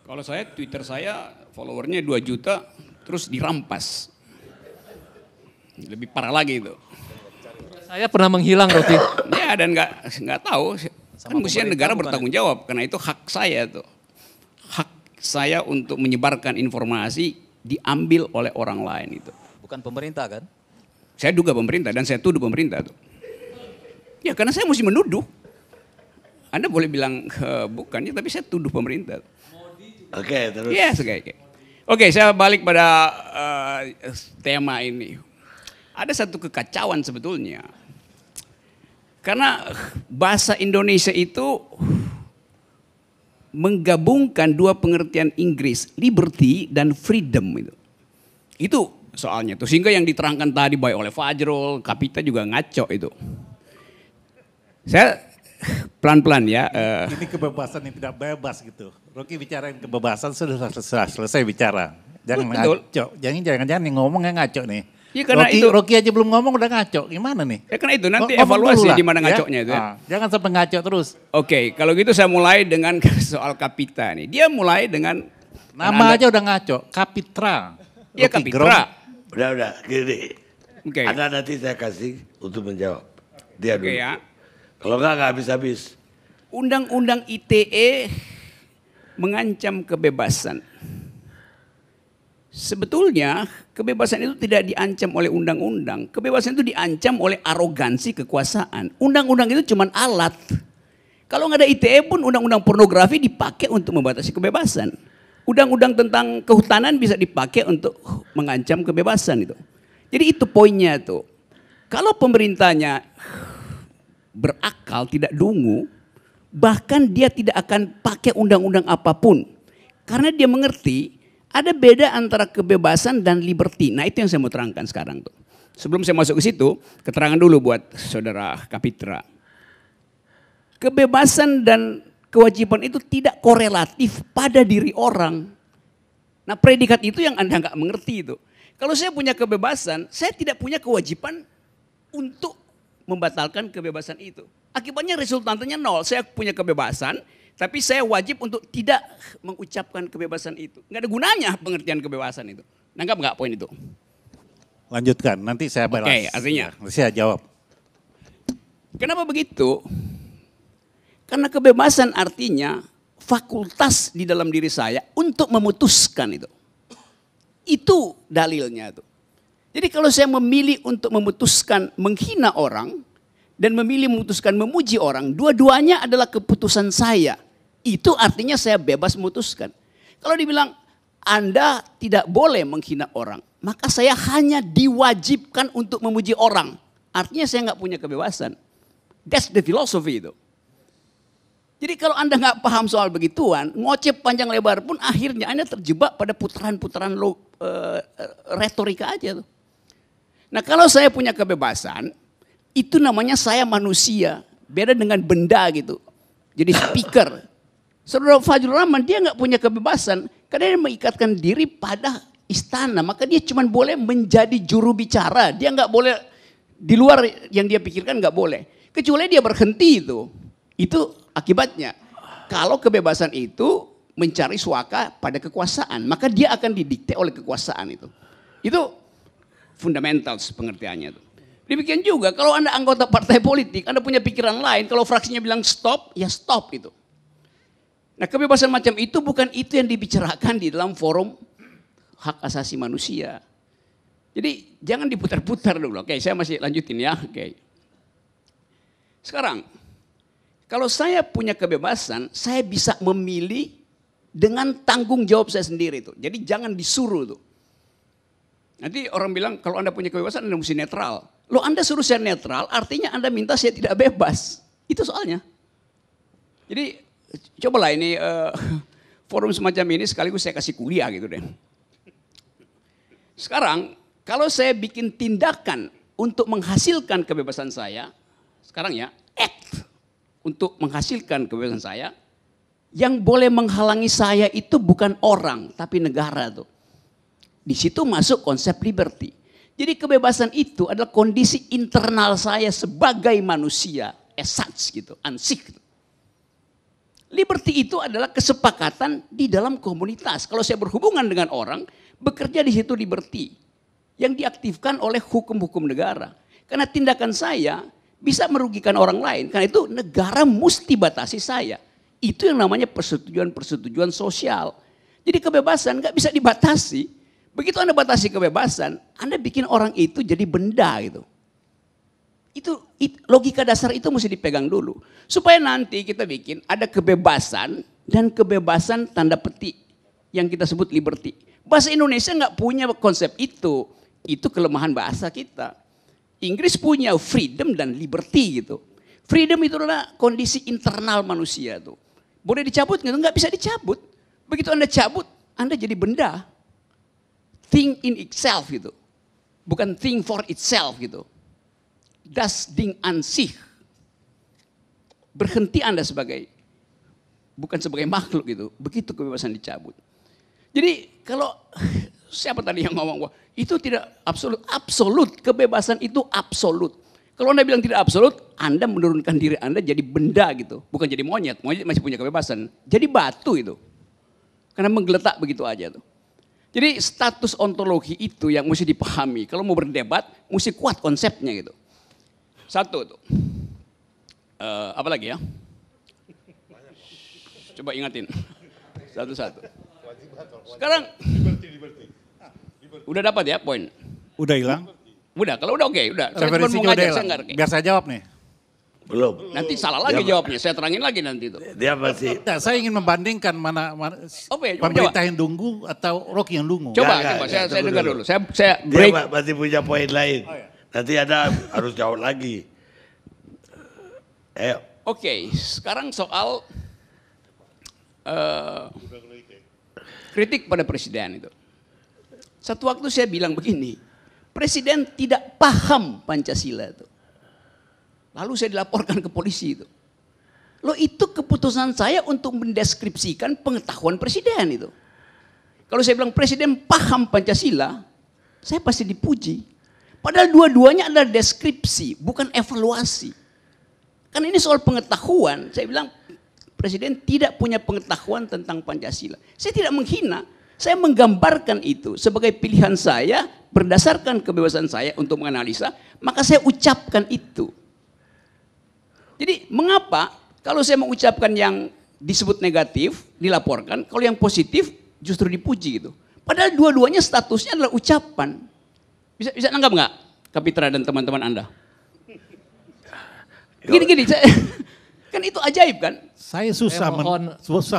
Kalau saya Twitter saya followernya 2 juta terus dirampas. Lebih parah lagi itu. Saya pernah menghilang Rocky. Ya dan nggak tahu. Kan mestinya negara bertanggung jawab karena itu hak saya tuh. Hak saya untuk menyebarkan informasi diambil oleh orang lain itu. Bukan pemerintah kan? Saya duga pemerintah dan saya tuduh pemerintah tuh. Ya karena saya mesti menuduh. Anda boleh bilang bukan ya, tapi saya tuduh pemerintah. Oke, terus. Yes, oke, saya balik pada tema ini. Ada satu kekacauan sebetulnya. Karena bahasa Indonesia itu menggabungkan dua pengertian Inggris, liberty dan freedom itu. Itu soalnya tuh, sehingga yang diterangkan tadi baik oleh Fajrul, Kapita juga ngaco itu. Saya pelan-pelan ya. Ini kebebasan yang tidak bebas gitu. Rocky bicarain kebebasan sudah selesai bicara. Jangan ngaco. Jangan yang ngomong yang ngaco nih. Ya, karena Rocky aja belum ngomong udah ngaco. Gimana nih? Ya karena itu nanti evaluasi di mana ngaconya itu ya. Jangan sampai ngaco terus. Oke, kalau gitu saya mulai dengan soal Kapita nih. Dia mulai dengan nama aja udah ngaco. Kapitra. Iya Kapitra. Udah, gini. Oke. Anda nanti saya kasih untuk menjawab. Dia dulu. Oke ya. Kalau enggak habis-habis. Undang-undang ITE mengancam kebebasan. Sebetulnya kebebasan itu tidak diancam oleh undang-undang. Kebebasan itu diancam oleh arogansi kekuasaan. Undang-undang itu cuma alat. Kalau nggak ada ITE pun undang-undang pornografi dipakai untuk membatasi kebebasan. Undang-undang tentang kehutanan bisa dipakai untuk mengancam kebebasan itu. Jadi itu poinnya tuh. Kalau pemerintahnya berakal, tidak dungu, bahkan dia tidak akan pakai undang-undang apapun. Karena dia mengerti ada beda antara kebebasan dan liberty. Nah itu yang saya mau terangkan sekarang tuh. Sebelum saya masuk ke situ, keterangan dulu buat saudara Kapitra. Kebebasan dan kewajiban itu tidak korelatif pada diri orang. Nah predikat itu yang Anda nggak mengerti itu. Kalau saya punya kebebasan, saya tidak punya kewajiban untuk membatalkan kebebasan itu. Akibatnya resultantenya nol. Saya punya kebebasan, tapi saya wajib untuk tidak mengucapkan kebebasan itu. Nggak ada gunanya pengertian kebebasan itu. Nanggap nggak poin itu? Lanjutkan, nanti saya balas. Oke, artinya. Saya jawab. Kenapa begitu? Karena kebebasan artinya fakultas di dalam diri saya untuk memutuskan itu. Itu dalilnya tuh. Jadi kalau saya memilih untuk memutuskan menghina orang dan memilih memutuskan memuji orang, dua-duanya adalah keputusan saya. Itu artinya saya bebas memutuskan. Kalau dibilang Anda tidak boleh menghina orang, maka saya hanya diwajibkan untuk memuji orang. Artinya saya nggak punya kebebasan. That's the philosophy itu. Jadi kalau Anda nggak paham soal begituan, ngoceh panjang lebar pun akhirnya Anda terjebak pada putaran-putaran retorika aja tuh. Nah kalau saya punya kebebasan, itu namanya saya manusia. Beda dengan benda gitu. Jadi speaker. Saudara Fajrul Rahman dia nggak punya kebebasan. Karena dia mengikatkan diri pada istana. Maka dia cuma boleh menjadi juru bicara. Dia nggak boleh, di luar yang dia pikirkan nggak boleh. Kecuali dia berhenti itu. Itu akibatnya. Kalau kebebasan itu mencari suaka pada kekuasaan. Maka dia akan didikte oleh kekuasaan itu. Itu fundamental pengertiannya itu. Demikian juga kalau Anda anggota partai politik, Anda punya pikiran lain, kalau fraksinya bilang stop, ya stop itu. Nah kebebasan macam itu bukan itu yang dibicarakan di dalam forum hak asasi manusia. Jadi jangan diputar-putar dulu. Oke, saya masih lanjutin ya. Oke. Sekarang, kalau saya punya kebebasan, saya bisa memilih dengan tanggung jawab saya sendiri itu. Jadi jangan disuruh tuh. Nanti orang bilang kalau Anda punya kebebasan Anda mesti netral. Loh Anda suruh saya netral artinya Anda minta saya tidak bebas. Itu soalnya. Jadi cobalah ini forum semacam ini sekaligus saya kasih kuliah gitu deh. Sekarang kalau saya bikin tindakan untuk menghasilkan kebebasan saya. Sekarang ya act untuk menghasilkan kebebasan saya. Yang boleh menghalangi saya itu bukan orang tapi negara tuh. Di situ masuk konsep liberty. Jadi kebebasan itu adalah kondisi internal saya sebagai manusia, as such gitu, ansik. Liberty itu adalah kesepakatan di dalam komunitas. Kalau saya berhubungan dengan orang, bekerja di situ liberty. Yang diaktifkan oleh hukum-hukum negara. Karena tindakan saya bisa merugikan orang lain. Karena itu negara mesti batasi saya. Itu yang namanya persetujuan-persetujuan sosial. Jadi kebebasan nggak bisa dibatasi. Begitu Anda batasi kebebasan, Anda bikin orang itu jadi benda gitu. Logika dasar itu mesti dipegang dulu. Supaya nanti kita bikin ada kebebasan dan kebebasan tanda petik yang kita sebut liberty. Bahasa Indonesia nggak punya konsep itu. Itu kelemahan bahasa kita. Inggris punya freedom dan liberty gitu. Freedom itu adalah kondisi internal manusia tuh. Boleh dicabut nggak bisa dicabut. Begitu Anda cabut, Anda jadi benda. Thing in itself gitu. Bukan thing for itself gitu. Das Ding an sich. Berhenti Anda bukan sebagai makhluk gitu. Begitu kebebasan dicabut. Jadi kalau siapa tadi yang ngomong bahwa itu tidak absolut. Absolut, kebebasan itu absolut. Kalau Anda bilang tidak absolut, Anda menurunkan diri Anda jadi benda gitu. Bukan jadi monyet, monyet masih punya kebebasan. Jadi batu itu. Karena menggeletak begitu aja tuh. Jadi status ontologi itu yang mesti dipahami. Kalau mau berdebat, mesti kuat konsepnya gitu. Satu tuh. Apa lagi ya? Coba ingatin. Satu-satu. Sekarang udah dapat ya poin? Udah hilang? Udah, kalau udah oke, udah. Saya cuma Referensinya mau udah ngajak, hilang. saya nggak oke. Biar saya jawab nih. Belum. Nanti salah lagi jawabnya, saya terangin lagi nanti itu. Dia masih. Nah, saya ingin membandingkan mana Oke, pemerintah yang dungu atau Rocky yang dungu. Coba, Nggak, saya tunggu dengar dulu. dulu. Saya Dia break. masih punya poin lain. Nanti Anda harus jawab lagi. Ayo. Oke, sekarang soal kritik pada presiden itu. Satu waktu saya bilang begini, presiden tidak paham Pancasila itu. Lalu saya dilaporkan ke polisi itu. Loh itu keputusan saya untuk mendeskripsikan pengetahuan presiden itu. Kalau saya bilang presiden paham Pancasila, saya pasti dipuji. Padahal dua-duanya adalah deskripsi, bukan evaluasi. Karena ini soal pengetahuan, saya bilang presiden tidak punya pengetahuan tentang Pancasila. Saya tidak menghina, saya menggambarkan itu sebagai pilihan saya berdasarkan kebebasan saya untuk menganalisa, maka saya ucapkan itu. Jadi mengapa kalau saya mengucapkan yang disebut negatif, dilaporkan, kalau yang positif justru dipuji gitu. Padahal dua-duanya statusnya adalah ucapan. Bisa nanggap nggak, Kapitra dan teman-teman Anda? Gini, kan itu ajaib kan? Saya susah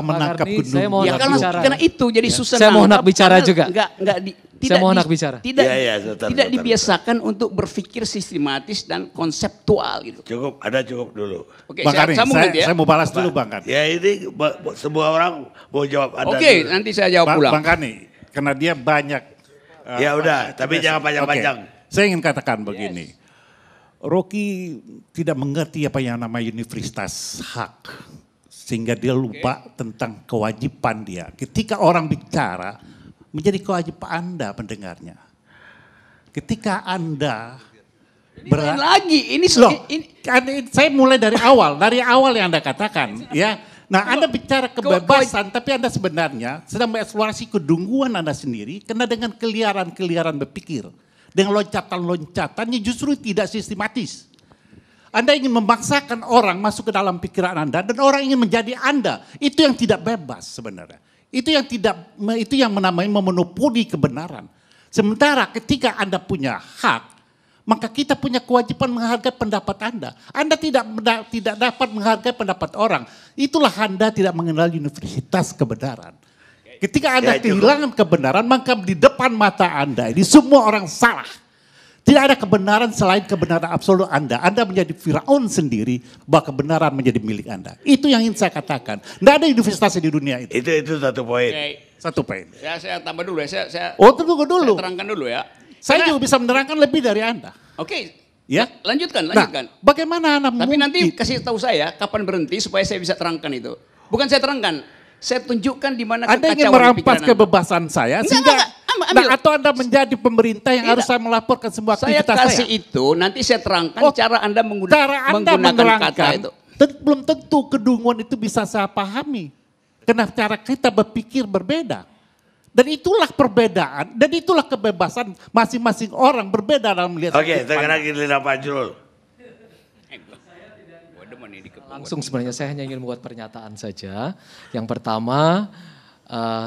menangkap Karni, saya kedua. mau Ya karena itu jadi susah. Saya mau hak bicara juga. Saya mau hak bicara. Tidak dibiasakan untuk berpikir sistematis dan konseptual gitu. Cukup dulu. Oke, Bang Karni, ya. saya mau balas dulu Bang Karni. Ya ini semua orang mau jawab Anda. Oke, dulu. nanti saya jawab ulang. Bang Karni, karena dia banyak. Ya udah, tapi jangan panjang-panjang. Oke, saya ingin katakan begini. Rocky tidak mengerti apa yang namanya universitas hak. Sehingga dia lupa tentang kewajiban dia. Ketika orang bicara, menjadi kewajiban Anda mendengarnya. Ketika Anda lagi, ini saya mulai dari awal yang Anda katakan. Ya. Nah Anda bicara kebebasan, tapi Anda sebenarnya sedang mengeksplorasi kedunguan Anda sendiri, karena dengan keliaran berpikir. Dengan loncatan-loncatan yang justru tidak sistematis. Anda ingin memaksakan orang masuk ke dalam pikiran Anda dan orang ingin menjadi Anda. Itu yang tidak bebas sebenarnya. Itu yang menamai memonopoli kebenaran. Sementara ketika Anda punya hak, maka kita punya kewajiban menghargai pendapat Anda. Anda tidak dapat menghargai pendapat orang. Itulah Anda tidak mengenal universitas kebenaran. Ketika Anda kehilangan kebenaran, maka di depan mata Anda ini semua orang salah. Tidak ada kebenaran selain kebenaran absolut Anda. Anda menjadi Firaun sendiri, bahwa kebenaran menjadi milik Anda. Itu yang ingin saya katakan. Tidak ada universitas di dunia itu. Itu satu poin. Satu poin. Saya tambah dulu ya. Tunggu dulu. Saya terangkan dulu ya. Saya juga bisa menerangkan lebih dari Anda. Oke. Ya, Lanjutkan. Nah, bagaimana Anda Tapi nanti kasih tahu saya kapan berhenti supaya saya bisa terangkan itu. Bukan saya terangkan. Saya tunjukkan di mana Anda ingin merampas kebebasan saya sehingga atau Anda menjadi pemerintah yang harus saya melaporkan semua aktivitas saya. Saya kasih itu, nanti saya terangkan cara Anda menggunakan kata itu. Belum tentu kedunguan itu bisa saya pahami. Karena cara kita berpikir berbeda. Dan itulah perbedaan, dan itulah kebebasan masing-masing orang berbeda dalam melihat. Oke, sekarang giliran Pak Jul. Langsung sebenarnya saya hanya ingin membuat pernyataan saja. Yang pertama,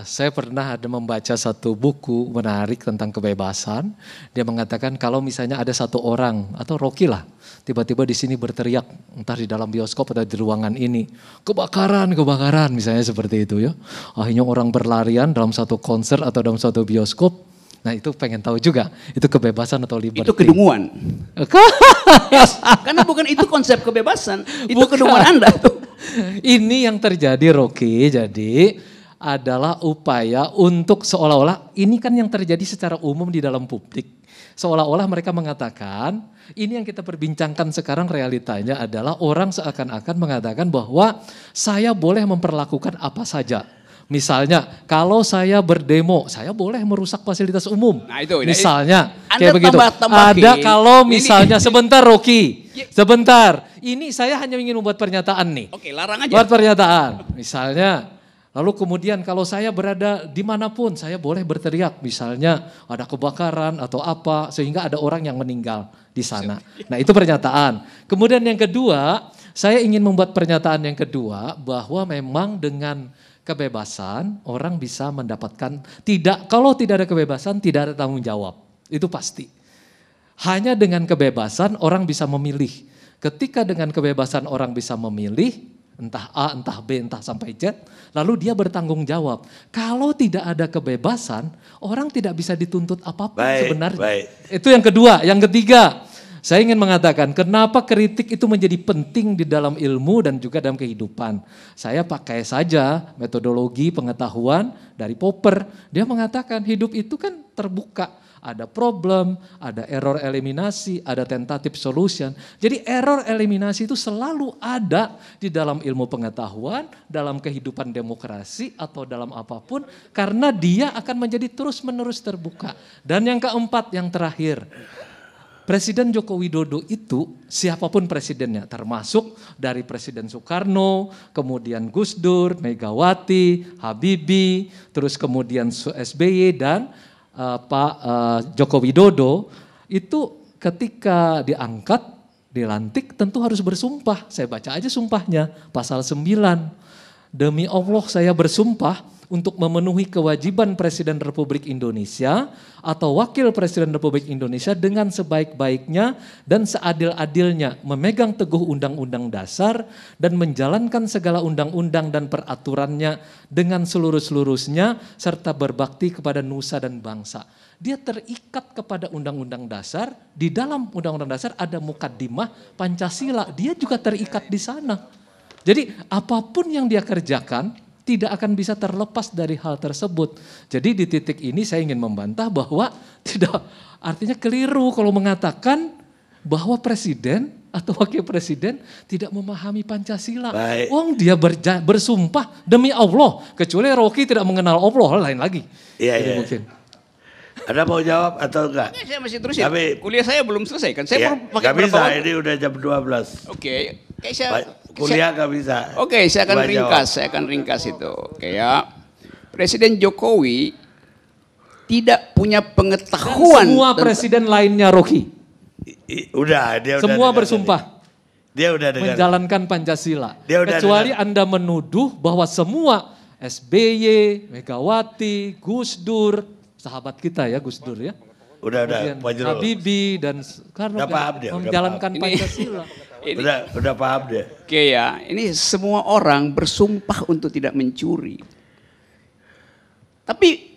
saya pernah ada membaca satu buku menarik tentang kebebasan. Dia mengatakan kalau misalnya ada satu orang atau Rocky lah, tiba-tiba di sini berteriak, entah di dalam bioskop atau di ruangan ini, kebakaran, kebakaran, misalnya seperti itu ya. Akhirnya orang berlarian dalam satu konser atau dalam satu bioskop. Nah itu pengen tahu juga, itu kebebasan atau liberty? Itu kedunguan. Karena bukan itu konsep kebebasan, itu Bukan. kedunguan Anda tuh. Ini yang terjadi Rocky, jadi adalah upaya untuk seolah-olah, ini kan yang terjadi secara umum di dalam publik. Seolah-olah mereka mengatakan, ini yang kita perbincangkan sekarang realitanya adalah orang seakan-akan mengatakan bahwa saya boleh memperlakukan apa saja. Misalnya kalau saya berdemo, saya boleh merusak fasilitas umum. Nah, itu, misalnya Anda kayak begitu. tambah-tambahin. Ada kalau Ini- misalnya sebentar Rocky, sebentar. Ini saya hanya ingin membuat pernyataan nih. Oke, larang aja. Buat pernyataan, misalnya, lalu kemudian kalau saya berada dimanapun, saya boleh berteriak, misalnya ada kebakaran atau apa, sehingga ada orang yang meninggal di sana. Nah itu pernyataan. Kemudian yang kedua, saya ingin membuat pernyataan yang kedua, bahwa memang dengan kebebasan orang bisa mendapatkan, kalau tidak ada kebebasan tidak ada tanggung jawab, itu pasti. Hanya dengan kebebasan orang bisa memilih. Ketika dengan kebebasan orang bisa memilih, entah A, entah B, entah sampai Z, lalu dia bertanggung jawab. Kalau tidak ada kebebasan, orang tidak bisa dituntut apapun sebenarnya. Baik. Itu yang kedua. Yang ketiga, saya ingin mengatakan kenapa kritik itu menjadi penting di dalam ilmu dan juga dalam kehidupan. Saya pakai saja metodologi pengetahuan dari Popper. Dia mengatakan hidup itu kan terbuka. Ada problem, ada error eliminasi, ada tentative solution. Jadi error eliminasi itu selalu ada di dalam ilmu pengetahuan, dalam kehidupan demokrasi atau dalam apapun. Karena dia akan menjadi terus-menerus terbuka. Dan yang keempat, yang terakhir. Presiden Joko Widodo itu siapapun presidennya, termasuk dari Presiden Soekarno, kemudian Gus Dur, Megawati, Habibie, terus kemudian SBY dan Pak Joko Widodo, itu ketika diangkat, dilantik tentu harus bersumpah. Saya baca aja sumpahnya, pasal 9. Demi Allah saya bersumpah untuk memenuhi kewajiban Presiden Republik Indonesia atau Wakil Presiden Republik Indonesia dengan sebaik-baiknya dan seadil-adilnya memegang teguh Undang-Undang Dasar dan menjalankan segala undang-undang dan peraturannya dengan seluruh-seluruhnya serta berbakti kepada nusa dan bangsa. Dia terikat kepada Undang-Undang Dasar, di dalam Undang-Undang Dasar ada mukaddimah Pancasila, dia juga terikat di sana. Jadi apapun yang dia kerjakan tidak akan bisa terlepas dari hal tersebut. Jadi di titik ini saya ingin membantah bahwa tidak, artinya keliru kalau mengatakan bahwa presiden atau wakil presiden tidak memahami Pancasila. Baik. Wong dia bersumpah demi Allah, kecuali Rocky tidak mengenal Allah, lain lagi. Iya, Jadi iya. mungkin. Ada mau jawab atau enggak? Saya masih terusin. Tapi- Kuliah saya belum selesai kan. Saya Ya, baru pakai nggak bisa, berapa waktu. ini udah jam 12. Oke, kayak saya, Kuliah nggak bisa. Oke, saya akan Coba ringkas, jawab. saya akan ringkas itu. Oke ya, Presiden Jokowi tidak punya pengetahuan. Semua tentang- presiden lainnya Rocky, Udah, dia udah semua dengar bersumpah. tadi. Dia udah dengar. Menjalankan Pancasila. Dia udah Kecuali dengar. Anda menuduh bahwa semua SBY, Megawati, Gus Dur, sahabat kita ya Gus Dur ya. Udah, Kemudian Pak Jero. Habibie dan Soekarno Udah paham dia, udah menjalankan paham. Pancasila. Ini- Udah paham dia. Oke ya, ini semua orang bersumpah untuk tidak mencuri. Tapi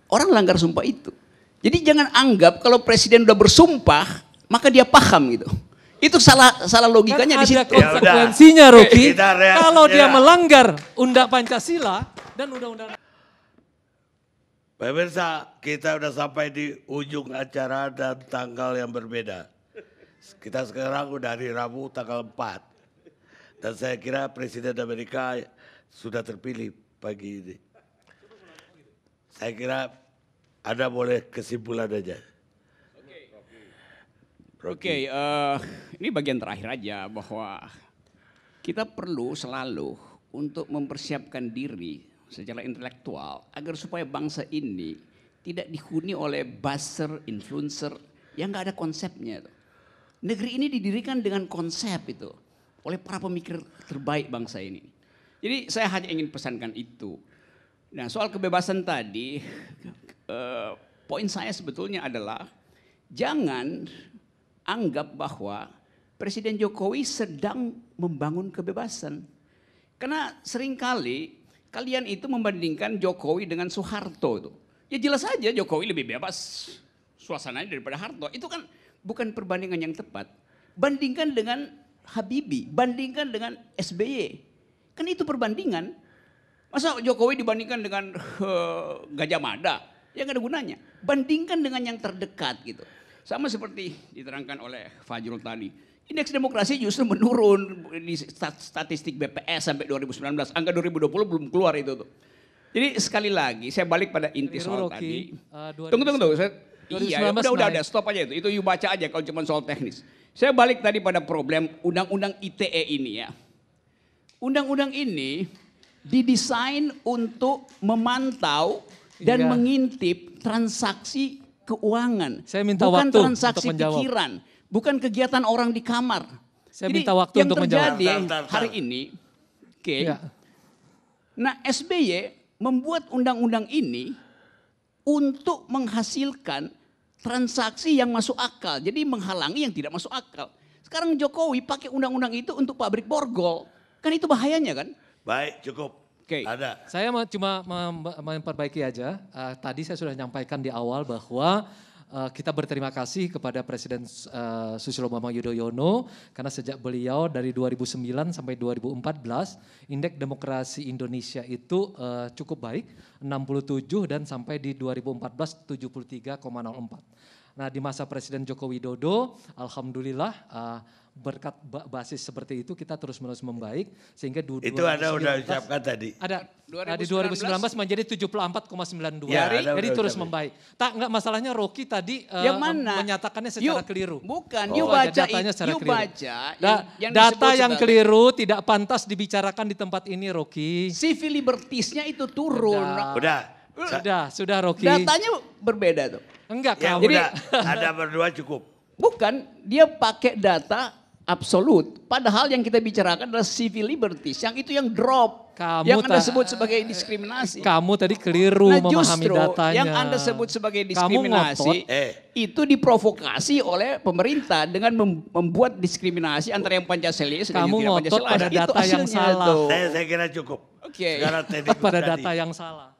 orang langgar sumpah itu. Jadi jangan anggap kalau presiden udah bersumpah, maka dia paham gitu. Itu salah logikanya Kan di ada situ. konsekuensinya Rocky. Kita reaksi Kalau dia ya. melanggar Undang Pancasila dan Undang-Undang. Pemirsa, kita udah sampai di ujung acara dan tanggal yang berbeda. Kita sekarang udah hari Rabu tanggal 4. Dan saya kira Presiden Amerika sudah terpilih pagi ini. Saya kira Anda boleh kesimpulan aja. Oke, ini bagian terakhir aja bahwa kita perlu selalu untuk mempersiapkan diri secara intelektual agar supaya bangsa ini tidak dihuni oleh buzzer, influencer yang nggak ada konsepnya. Negeri ini didirikan dengan konsep itu oleh para pemikir terbaik bangsa ini. Jadi saya hanya ingin pesankan itu. Nah, soal kebebasan tadi, poin saya sebetulnya adalah jangan anggap bahwa Presiden Jokowi sedang membangun kebebasan. Karena seringkali kalian itu membandingkan Jokowi dengan Soeharto itu. Ya jelas saja Jokowi lebih bebas suasananya daripada Harto. Itu kan bukan perbandingan yang tepat. Bandingkan dengan Habibie, bandingkan dengan SBY. Kan itu perbandingan. Masa Jokowi dibandingkan dengan Gajah Mada? Ya nggak ada gunanya. Bandingkan dengan yang terdekat gitu. Sama seperti diterangkan oleh Fajrul tadi. Indeks demokrasi justru menurun di statistik BPS sampai 2019. Angka 2020 belum keluar itu tuh. Jadi sekali lagi saya balik pada inti soal tadi. Tunggu. Iya, udah stop aja itu. Itu you baca aja kalau cuma soal teknis. Saya balik tadi pada problem undang-undang ITE ini ya. Undang-undang ini didesain untuk memantau dan mengintip transaksi keuangan. Saya minta bukan waktu transaksi untuk menjawab. pikiran, bukan kegiatan orang di kamar. Saya Jadi, minta waktu untuk menjawab. Yang terjadi hari ini, nah SBY membuat undang-undang ini untuk menghasilkan transaksi yang masuk akal. Jadi menghalangi yang tidak masuk akal. Sekarang Jokowi pakai undang-undang itu untuk pabrik borgol. Kan itu bahayanya kan? Baik, cukup. Ada. Saya cuma memperbaiki aja. Tadi saya sudah menyampaikan di awal bahwa kita berterima kasih kepada Presiden Susilo Bambang Yudhoyono karena sejak beliau dari 2009 sampai 2014 indeks demokrasi Indonesia itu cukup baik 67 dan sampai di 2014 73,04. Nah di masa Presiden Joko Widodo alhamdulillah berkat basis seperti itu kita terus-menerus membaik sehingga itu Anda udah ucapkan tadi. Ada di 2019 menjadi 74,92. Ya, jadi terus membaik. Enggak masalahnya Rocky tadi yang mana? Menyatakannya secara keliru. Bukan, baca data yang keliru tidak pantas dibicarakan di tempat ini Rocky. Civil liberties-nya itu turun. Sudah Rocky. Datanya berbeda tuh. Enggak ya, jadi Anda berdua cukup. Bukan, dia pakai data absolut. Padahal yang kita bicarakan adalah civil liberties. Yang itu yang drop. Yang Anda sebut sebagai diskriminasi. Kamu tadi keliru memahami datanya. Yang Anda sebut sebagai diskriminasi itu diprovokasi oleh pemerintah dengan membuat diskriminasi antara yang Pancasilais dan yang tidak Pancasilais. Kamu ngotot pada data yang salah. Saya kira cukup. Oke. Pada data yang salah.